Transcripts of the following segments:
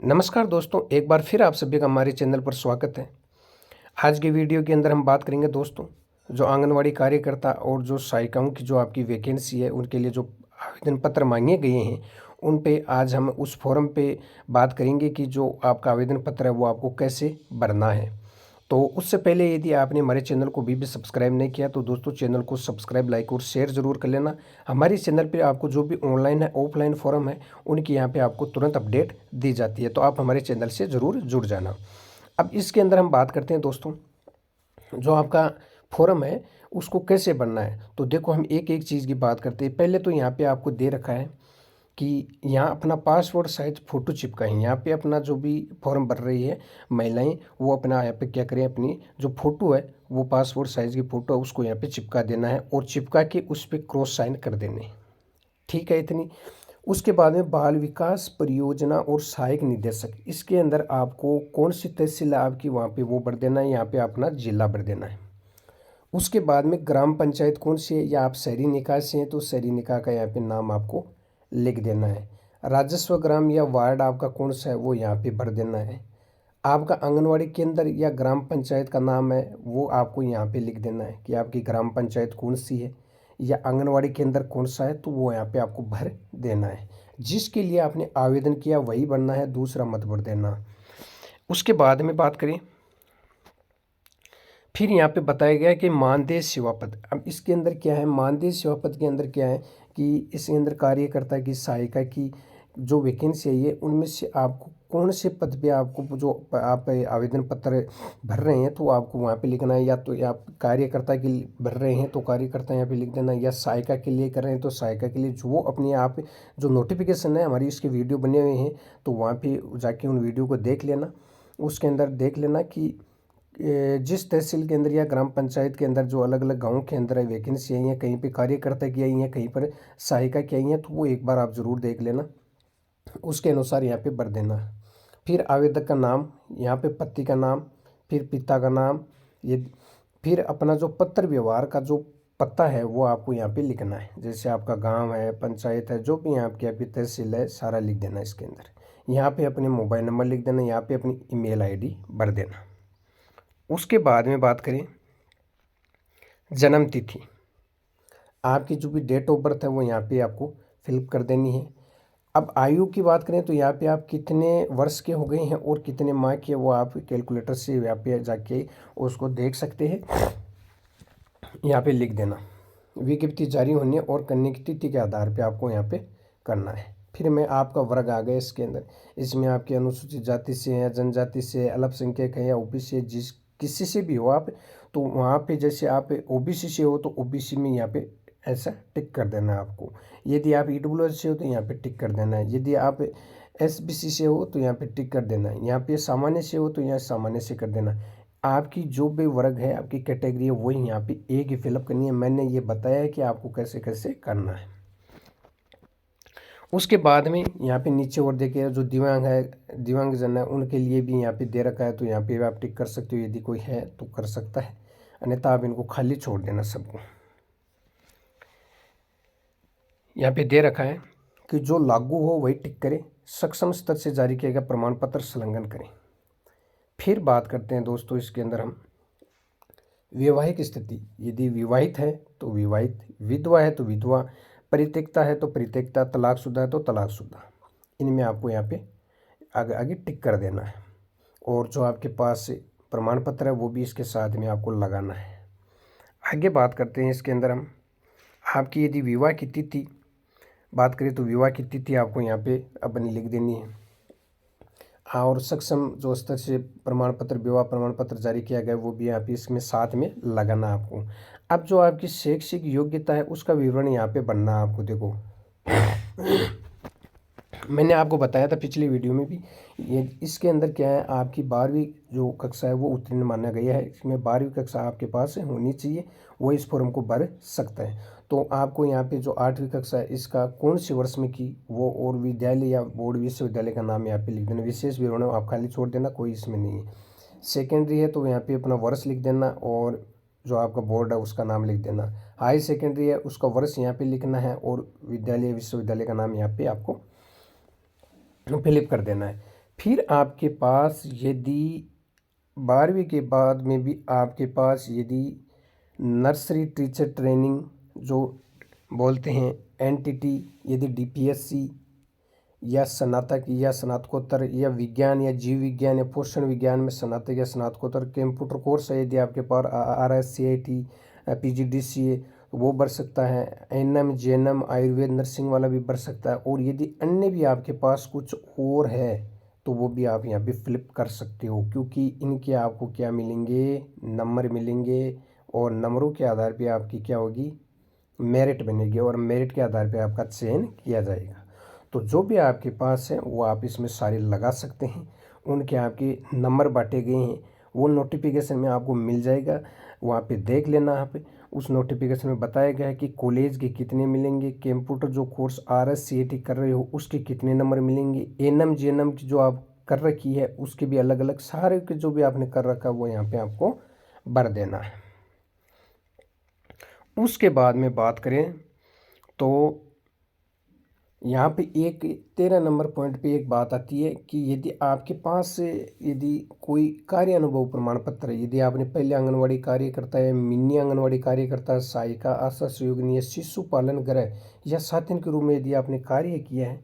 नमस्कार दोस्तों, एक बार फिर आप सभी का हमारे चैनल पर स्वागत है। आज की वीडियो के अंदर हम बात करेंगे दोस्तों, जो आंगनवाड़ी कार्यकर्ता और जो सहायिकाओं की जो आपकी वैकेंसी है उनके लिए जो आवेदन पत्र मांगे गए हैं उन पे आज हम उस फोरम पे बात करेंगे कि जो आपका आवेदन पत्र है वो आपको कैसे भरना है। तो उससे पहले यदि आपने हमारे चैनल को भी सब्सक्राइब नहीं किया तो दोस्तों चैनल को सब्सक्राइब, लाइक और शेयर ज़रूर कर लेना। हमारे चैनल पे आपको जो भी ऑनलाइन है ऑफलाइन फॉर्म है उनकी यहाँ पे आपको तुरंत अपडेट दी जाती है, तो आप हमारे चैनल से ज़रूर जुड़ जाना। अब इसके अंदर हम बात करते हैं दोस्तों, जो आपका फॉर्म है उसको कैसे भरना है। तो देखो हम एक एक चीज़ की बात करते हैं। पहले तो यहाँ पे आपको दे रखा है कि यहाँ अपना पासपोर्ट साइज फ़ोटो चिपकाएं। यहाँ पे अपना जो भी फॉर्म भर रही है महिलाएं वो अपना यहाँ पे क्या करें, अपनी जो फ़ोटो है वो पासपोर्ट साइज़ की फ़ोटो है उसको यहाँ पे चिपका देना है और चिपका के उस पर क्रॉस साइन कर देने। ठीक है इतनी। उसके बाद में बाल विकास परियोजना और सहायक निदेशक, इसके अंदर आपको कौन सी तहसील है आपकी वहाँ पे वो भर देना है, यहाँ पे अपना जिला भर देना है। उसके बाद में ग्राम पंचायत कौन सी है, या आप शहरी निकाय से हैं तो शहरी निकाय का यहाँ पे नाम आपको लिख देना है। राजस्व ग्राम या वार्ड आपका कौन सा है वो यहाँ पे भर देना है। आपका आंगनवाड़ी केंद्र या ग्राम पंचायत का नाम है वो आपको यहाँ पे लिख देना है कि आपकी ग्राम पंचायत कौन सी है या आंगनवाड़ी केंद्र कौन सा है, तो वो यहाँ पे आपको भर देना है। जिसके लिए आपने आवेदन किया वही भरना है, दूसरा मत भर देना। उसके बाद में बात करें, फिर यहाँ पे बताया गया कि मानदेय सेवा पद। अब इसके अंदर क्या है, मानदेय सेवा पद के अंदर क्या है कि इसके अंदर कार्यकर्ता की सहायिका की जो वैकेंसी है ये उनमें से आपको कौन से पद पे आपको जो आप आवेदन पत्र भर रहे हैं तो आपको वहाँ पे लिखना है। या तो आप कार्यकर्ता के लिए भर रहे हैं तो कार्यकर्ता यहाँ पे लिख देना, या सहायिका के लिए कर रहे हैं तो सहायिका के लिए। जो अपने आप जो नोटिफिकेशन है हमारी इसके वीडियो बने हुए हैं तो वहाँ पे जाके उन वीडियो को देख लेना। उसके अंदर देख लेना कि जिस तहसील के अंदर या ग्राम पंचायत के अंदर जो अलग अलग गाँव के अंदर है वैकेंसी आई है, कहीं पे कार्यकर्ता की आई है, कहीं पर सहायिका की आई है, तो वो एक बार आप ज़रूर देख लेना। उसके अनुसार यहाँ पे भर देना। फिर आवेदक का नाम, यहाँ पे पति का नाम, फिर पिता का नाम, ये फिर अपना जो पत्र व्यवहार का जो पता है वो आपको यहाँ पे लिखना है। जैसे आपका गांव है, पंचायत है, जो भी यहाँ आपकी आपकी तहसील है सारा लिख देना इसके अंदर। यहाँ पे अपने मोबाइल नंबर लिख देना, यहाँ पे अपनी ईमेल आईडी भर देना। उसके बाद में बात करें जन्म तिथि, आपकी जो भी डेट ऑफ बर्थ है वो यहाँ पे आपको फिलअप कर देनी है। अब आयु की बात करें तो यहाँ पे आप कितने वर्ष के हो गए हैं और कितने माह के, वो आप कैलकुलेटर से यहाँ पे जाके उसको देख सकते हैं, यहाँ पे लिख देना। विज्ञप्ति जारी होने और करने की तिथि के आधार पे आपको यहाँ पे करना है। फिर मैं आपका वर्ग आ गया इसके अंदर, इसमें आपकी अनुसूचित जाति से है, जनजाति से, अल्पसंख्यक है या ओबीसी है, जिस किसी से भी हो आप, तो वहाँ पे जैसे आप ओबीसी से हो तो ओबीसी में यहाँ पे ऐसा टिक कर देना है आपको। यदि आप ईडब्ल्यूएस से हो तो यहाँ पे टिक कर देना है। यदि आप एसबीसी से हो तो यहाँ पे टिक कर देना है। यहाँ पे सामान्य से हो तो यहाँ सामान्य से कर देना। आपकी जो भी वर्ग है, आपकी कैटेगरी है, वही यहाँ पे एक ही फिलअप करनी है। मैंने ये बताया है कि आपको कैसे कैसे करना है। उसके बाद में यहाँ पे नीचे और देखिए जो दिव्यांग है, दिव्यांगजन है, उनके लिए भी यहाँ पे दे रखा है, तो यहाँ पे आप टिक कर सकते हो। यदि कोई है तो कर सकता है, अन्यथा आप इनको खाली छोड़ देना सबको। यहाँ पे दे रखा है कि जो लागू हो वही टिक करें, सक्षम स्तर से जारी किया गया प्रमाण पत्र संलग्न करें। फिर बात करते हैं दोस्तों इसके अंदर हम वैवाहिक स्थिति, यदि विवाहित है तो विवाहित, विधवा है तो विधवा, परित्यक्ता है तो परित्यक्ता, तलाकशुदा है तो तलाकशुदा। इनमें आपको यहाँ पे आगे आगे टिक कर देना है। और जो आपके पास प्रमाण पत्र है वो भी इसके साथ में आपको लगाना है। आगे बात करते हैं इसके अंदर हम, आपकी यदि विवाह की तिथि बात करें तो विवाह की तिथि आपको यहाँ पे अपनी लिख देनी है। और सक्षम जो स्तर से प्रमाण पत्र, विवाह प्रमाण पत्र जारी किया गया वो भी यहाँ पे इसमें साथ में लगाना आपको। अब जो आपकी शैक्षिक योग्यता है उसका विवरण यहाँ पे बनना आपको। देखो मैंने आपको बताया था पिछली वीडियो में भी, ये इसके अंदर क्या है, आपकी 12वीं जो कक्षा है वो उत्तीर्ण माना गया है। इसमें 12वीं कक्षा आपके पास होनी चाहिए, वो इस फॉर्म को भर सकता है। तो आपको यहाँ पे जो 8वीं कक्षा है इसका कौन से वर्ष में की वो, और विद्यालय या बोर्ड विश्वविद्यालय का नाम यहाँ पे लिख देना। विशेष विवरण आप खाली छोड़ देना, कोई इसमें नहीं है। सेकेंडरी है तो यहाँ पे अपना वर्ष लिख देना और जो आपका बोर्ड है उसका नाम लिख देना। हाई सेकेंडरी है उसका वर्ष यहाँ पे लिखना है और विद्यालय विश्वविद्यालय का नाम यहाँ पे आपको फिलिप कर देना है। फिर आपके पास यदि 12वीं के बाद में भी आपके पास यदि नर्सरी टीचर ट्रेनिंग जो बोलते हैं एनटीटी, यदि डीपीएससी या स्नातक या स्नातकोत्तर या विज्ञान या जीव विज्ञान या पोषण विज्ञान में स्नातक या स्नातकोत्तर कंप्यूटर कोर्स है, यदि आपके पास RSCIT PGDCA वो बढ़ सकता है, एनएम जेएनएम आयुर्वेद नर्सिंग वाला भी बढ़ सकता है। और यदि अन्य भी आपके पास कुछ और है तो वो भी आप यहाँ पे फ्लिप कर सकते हो, क्योंकि इनके आपको क्या मिलेंगे, नंबर मिलेंगे और नंबरों के आधार पे आपकी क्या होगी, मेरिट बनेगी और मेरिट के आधार पे आपका चयन किया जाएगा। तो जो भी आपके पास है वो आप इसमें सारे लगा सकते हैं, उनके आपके नंबर बांटे गए हैं, वो नोटिफिकेशन में आपको मिल जाएगा, वहाँ पे देख लेना। आप उस नोटिफिकेशन में बताया गया है कि कॉलेज के कितने मिलेंगे, कंप्यूटर जो कोर्स RSCIT कर रहे हो उसके कितने नंबर मिलेंगे, एनएम जेएनएम की जो आप कर रखी है उसके भी अलग अलग सारे के जो भी आपने कर रखा है वो यहाँ पे आपको भर देना है। उसके बाद में बात करें तो यहाँ पे एक 13 नंबर पॉइंट पे एक बात आती है कि यदि आपके पास यदि कोई कार्य अनुभव प्रमाण पत्र है, यदि आपने पहले आंगनवाड़ी कार्यकर्ता है, मिनी आंगनवाड़ी कार्यकर्ता, सहायिका, आशा सहयोगिनी या शिशु पालन गृह या साथीन के रूप में यदि आपने कार्य किया है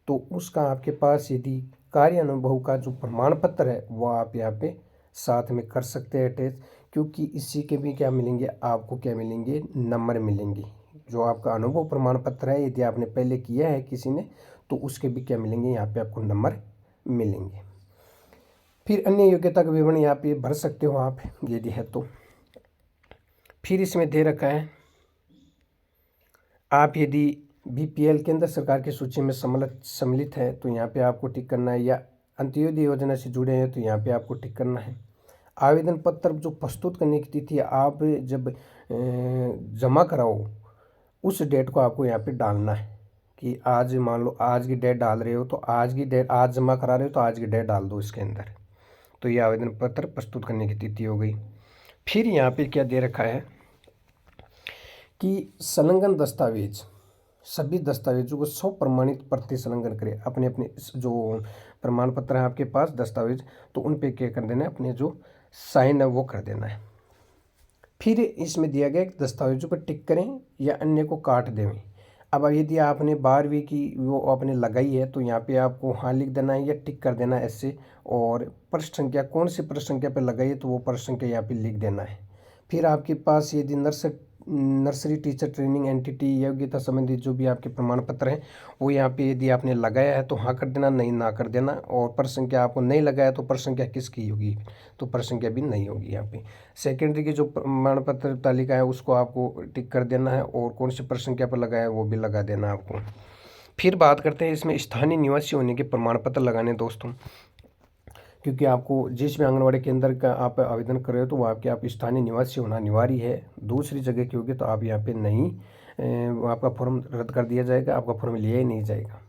तो उसका आपके पास यदि कार्य अनुभव का जो प्रमाण पत्र है वो आप यहाँ पे साथ में कर सकते हैं अटैच, क्योंकि इसी के भी क्या मिलेंगे, आपको क्या मिलेंगे, नंबर मिलेंगे। जो आपका अनुभव प्रमाण पत्र है यदि आपने पहले किया है किसी ने तो उसके भी क्या मिलेंगे, यहाँ पे आपको नंबर मिलेंगे। फिर अन्य योग्यता का विवरण यहाँ पे भर सकते हो आप यदि है तो। फिर इसमें दे रखा है आप यदि BPL केंद्र सरकार की सूची में सम्मिलित है तो यहाँ पे आपको टिक करना है, या अंत्योदय योजना से जुड़े हैं तो यहाँ पे आपको टिक करना है। आवेदन पत्र जो प्रस्तुत करने की तिथि आप जब जमा कराओ उस डेट को आपको यहाँ पे डालना है कि आज मान लो आज की डेट डाल रहे हो तो आज की डेट, आज जमा करा रहे हो तो आज की डेट डाल दो इसके अंदर। तो ये आवेदन पत्र प्रस्तुत करने की तिथि हो गई। फिर यहाँ पे क्या दे रखा है कि संलग्न दस्तावेज, सभी दस्तावेजों को 100 प्रमाणित प्रति संलग्न करें। अपने अपने जो प्रमाण पत्र है आपके पास दस्तावेज तो उन पे क्या कर देना है, अपने जो साइन है वो कर देना है। फिर इसमें दिया गया कि दस्तावेजों पर टिक करें या अन्य को काट दें। अब यदि आपने 12वीं की वो आपने लगाई है तो यहाँ पे आपको हाँ लिख देना है या टिक कर देना है ऐसे, और प्रश्न संख्या कौन सी प्रश्न संख्या पर लगाई है तो वो प्रश्न संख्या यहाँ पे लिख देना है। फिर आपके पास यदि नर्सरी टीचर ट्रेनिंग एनटीटी योग्यता संबंधी जो भी आपके प्रमाण पत्र हैं वो यहाँ पे यदि आपने लगाया है तो हाँ कर देना, नहीं ना कर देना। और प्रश्न संख्या आपको नहीं लगाया तो प्रश्न संख्या किसकी होगी, तो प्रश्न संख्या भी नहीं होगी यहाँ पे। सेकेंडरी की जो प्रमाण पत्र तालिका है उसको आपको टिक कर देना है और कौन सी प्रश्न संख्या पर लगाया है वो भी लगा देना आपको। फिर बात करते हैं इसमें स्थानीय निवासी होने के प्रमाण पत्र लगाने दोस्तों, क्योंकि आपको जिस भी आंगनवाड़ी केंद्र का आप आवेदन कर रहे हो तो वो आपके आप स्थानीय निवासी होना अनिवार्य है। दूसरी जगह की होगी तो आप यहाँ पे नहीं, आपका फॉर्म रद्द कर दिया जाएगा, आपका फॉर्म लिया ही नहीं जाएगा।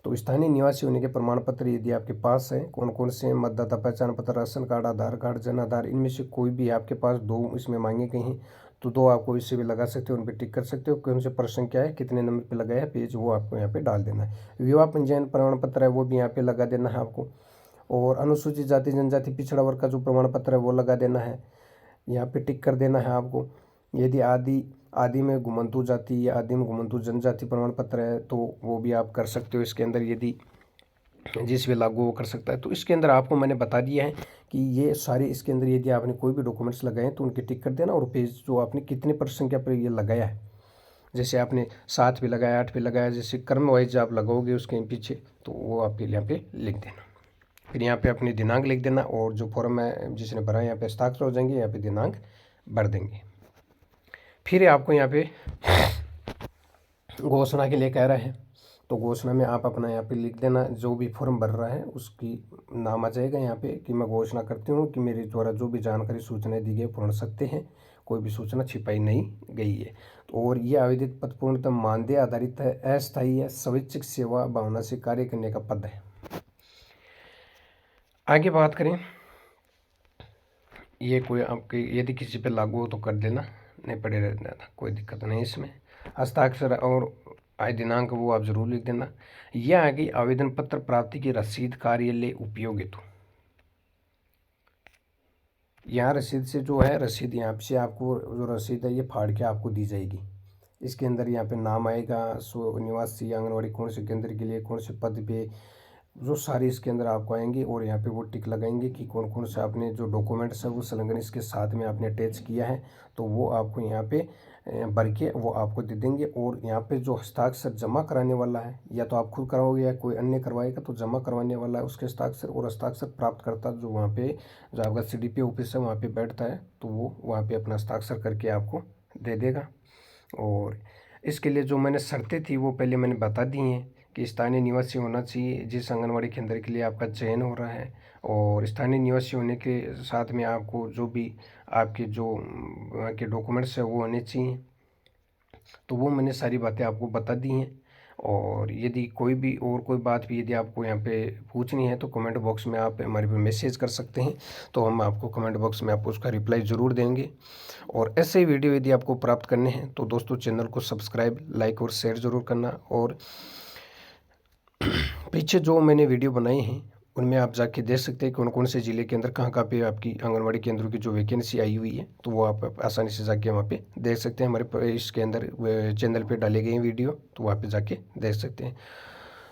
तो स्थानीय निवासी होने के प्रमाण पत्र यदि आपके पास है, कौन कौन से हैं, मतदाता पहचान पत्र, राशन कार्ड, आधार कार्ड, जन आधार, इनमें से कोई भी आपके पास 2 इसमें मांगे गए हैं तो 2 आपको इससे भी लगा सकते हो, उन पर टिक कर सकते हो। कौन से प्रश्न क्या है, कितने नंबर पे लगाया है पेज, वो आपको यहाँ पे डाल देना है। विवाह पंजीयन प्रमाण पत्र है वो भी यहाँ पे लगा देना है आपको। और अनुसूचित जाति जनजाति पिछड़ा वर्ग का जो प्रमाण पत्र है वो लगा देना है, यहाँ पे टिक कर देना है आपको। यदि आदि में घुमंतु जाति या आदि में घुमंतु जनजाति प्रमाण पत्र है तो वो भी आप कर सकते हो इसके अंदर, यदि जिस भी लागू वो कर सकता है। तो इसके अंदर आपको मैंने बता दिया है कि ये सारे इसके अंदर यदि आपने कोई भी डॉक्यूमेंट्स लगाए हैं तो उनके टिक कर देना, और पेज जो आपने कितने % संख्या पर ये लगाया है, जैसे आपने 7 पे लगाया, 8 पे लगाया, जैसे क्रम वाइज आप लगाओगे उसके पीछे तो वो आप यहाँ पे लिख देना। फिर यहाँ पे अपनी दिनांक लिख देना और जो फॉर्म है जिसने भरा यहाँ पे हस्ताक्षर हो जाएंगे, यहाँ पे दिनांक भर देंगे। फिर आपको यहाँ पे घोषणा के लिए कह रहा है तो घोषणा में आप अपना यहाँ पे लिख देना, जो भी फॉर्म भर रहा है उसकी नाम आ जाएगा यहाँ पे कि मैं घोषणा करती हूँ कि मेरे द्वारा जो भी जानकारी सूचनाएं दी गई पूर्ण सत्य है, कोई भी सूचना छिपाई नहीं गई है। तो और ये आवेदित पद पूर्णतः मानदेय आधारित है, अस्थायी है, स्वैच्छिक सेवा भावना से कार्य करने का पद है। आगे बात करें, ये कोई आपके यदि किसी पे लागू हो तो कर देना, नहीं पड़े रहना, कोई दिक्कत नहीं इसमें। हस्ताक्षर और आय दिनांक वो आप ज़रूर लिख देना। यह आ गई आवेदन पत्र प्राप्ति की रसीद, कार्यालय उपयोगित। यहाँ रसीद से जो है, रसीद यहाँ से आपको जो रसीद है ये फाड़ के आपको दी जाएगी। इसके अंदर यहाँ पे नाम आएगा, निवासी, आंगनवाड़ी कौन से केंद्र के लिए, कौन से पद पे, जो सारे इसके अंदर आपको आएंगे। और यहाँ पे वो टिक लगाएंगे कि कौन कौन से आपने जो डॉक्यूमेंट्स है वो संलग्न इसके साथ में आपने अटैच किया है, तो वो आपको यहाँ पे भर के वो आपको दे देंगे। और यहाँ पे जो हस्ताक्षर जमा कराने वाला है, या तो आप खुद कराओगे या कोई अन्य करवाएगा, तो जमा करवाने वाला है उसके हस्ताक्षर, और हस्ताक्षर प्राप्त करता जो वहाँ पे जो आपका CDP ऑफिस है वहाँ पे बैठता है, तो वो वहाँ पे अपना हस्ताक्षर करके आपको दे देगा। और इसके लिए जो मैंने शर्तें थी वो पहले मैंने बता दी हैं कि स्थानीय निवासी होना चाहिए जिस आंगनवाड़ी केंद्र के लिए आपका चयन हो रहा है, और स्थानीय निवासी होने के साथ में आपको जो भी आपके जो वहाँ के डॉक्यूमेंट्स है वो होने चाहिए। तो वो मैंने सारी बातें आपको बता दी हैं। और यदि कोई भी और कोई बात भी यदि आपको यहाँ पे पूछनी है तो कमेंट बॉक्स में आप हमारे पे मैसेज कर सकते हैं, तो हम आपको कमेंट बॉक्स में आपको उसका रिप्लाई ज़रूर देंगे। और ऐसे ही वीडियो यदि आपको प्राप्त करने हैं तो दोस्तों चैनल को सब्सक्राइब, लाइक और शेयर ज़रूर करना। और पीछे जो मैंने वीडियो बनाई हैं उनमें आप जाके देख सकते हैं कौन कौन से ज़िले के अंदर कहाँ कहाँ पे आपकी आंगनवाड़ी केंद्रों की जो वैकेंसी आई हुई है, तो वो आप आसानी से जाके वहाँ पे देख सकते हैं। हमारे इसके अंदर चैनल पे डाले गए हैं वीडियो, तो वहाँ पे जाके देख सकते हैं।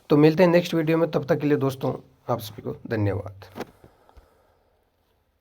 तो मिलते हैं नेक्स्ट वीडियो में, तब तक के लिए दोस्तों आप सभी को धन्यवाद।